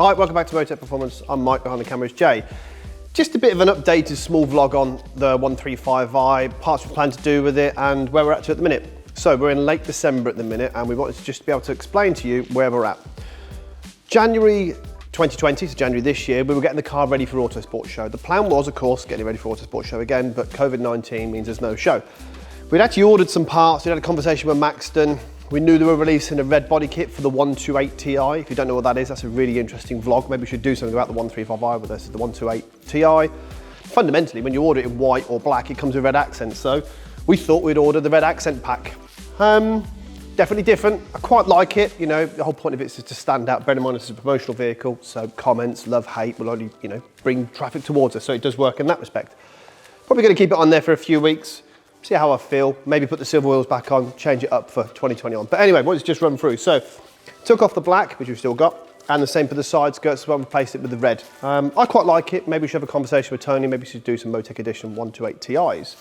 Hi, welcome back to Motech Performance. I'm Mike, behind the camera is Jay. Just a bit of an updated small vlog on the 135i, parts we plan to do with it and where we're at to at the minute. So we're in late December at the minute and we wanted to just be able to explain to you where we're at. January 2020, so January this year, we were getting the car ready for Autosport show. The plan was, of course, getting ready for Autosport show again, but COVID-19 means there's no show. We'd actually ordered some parts, we'd had a conversation with Maxton. We knew they were releasing a red body kit for the 128 Ti. If you don't know what that is, that's a really interesting vlog. Maybe we should do something about the 135i with this, the 128 Ti. Fundamentally, when you order it in white or black, it comes with red accents. So we thought we'd order the red accent pack. Definitely different. I quite like it. You know, the whole point of it is to stand out. Bear in mind, this is a promotional vehicle, so comments, love, hate will only, bring traffic towards us. So it does work in that respect. Probably going to keep it on there for a few weeks. See how I feel, maybe put the silver wheels back on, change it up for 2021. But anyway, let's just run through. So, took off the black, which we've still got, and the same for the side skirts as well, replaced it with the red. I quite like it. Maybe we should have a conversation with Tony, maybe we should do some Motech Edition 128 Ti's.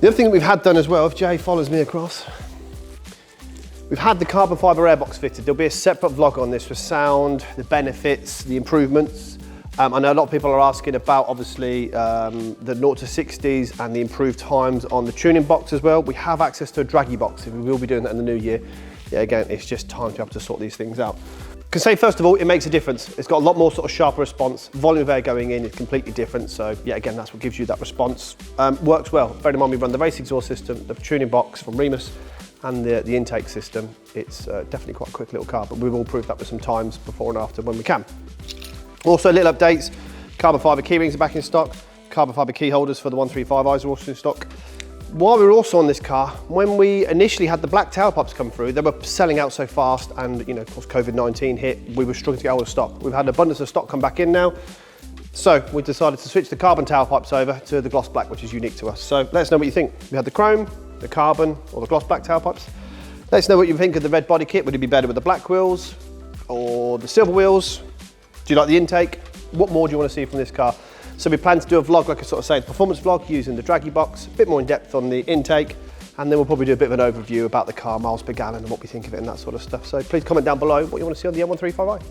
The other thing that we've had done as well, if Jay follows me across, we've had the carbon fibre airbox fitted. There'll be a separate vlog on this for sound, the benefits, the improvements. I know a lot of people are asking about, obviously, the 0 to 60s and the improved times on the tuning box as well. We have access to a draggy box, and we will be doing that in the new year. Yeah, again, it's just time to be able to sort these things out. Can say, first of all, it makes a difference. It's got a lot more sort of sharper response. Volume of air going in is completely different. So yeah, again, that's what gives you that response. Works well. Bear in mind, we run the race exhaust system, the tuning box from Remus, and the intake system. It's definitely quite a quick little car, but we will prove that with some times before and after when we can. Also, little updates, carbon fibre key rings are back in stock, carbon fibre key holders for the 135i's are also in stock. While we were also on this car, when we initially had the black tailpipes come through, they were selling out so fast and, of course, COVID-19 hit, we were struggling to get hold of stock. We've had an abundance of stock come back in now, so we decided to switch the carbon tailpipes over to the gloss black, which is unique to us. So let us know what you think. We had the chrome, the carbon, or the gloss black tailpipes. Let us know what you think of the red body kit. Would it be better with the black wheels or the silver wheels? Do you like the intake? What more do you want to see from this car? So we plan to do a vlog, like I sort of say, the performance vlog using the draggy box, a bit more in depth on the intake, and then we'll probably do a bit of an overview about the car, miles per gallon, and what we think of it and that sort of stuff. So please comment down below what you want to see on the M135i.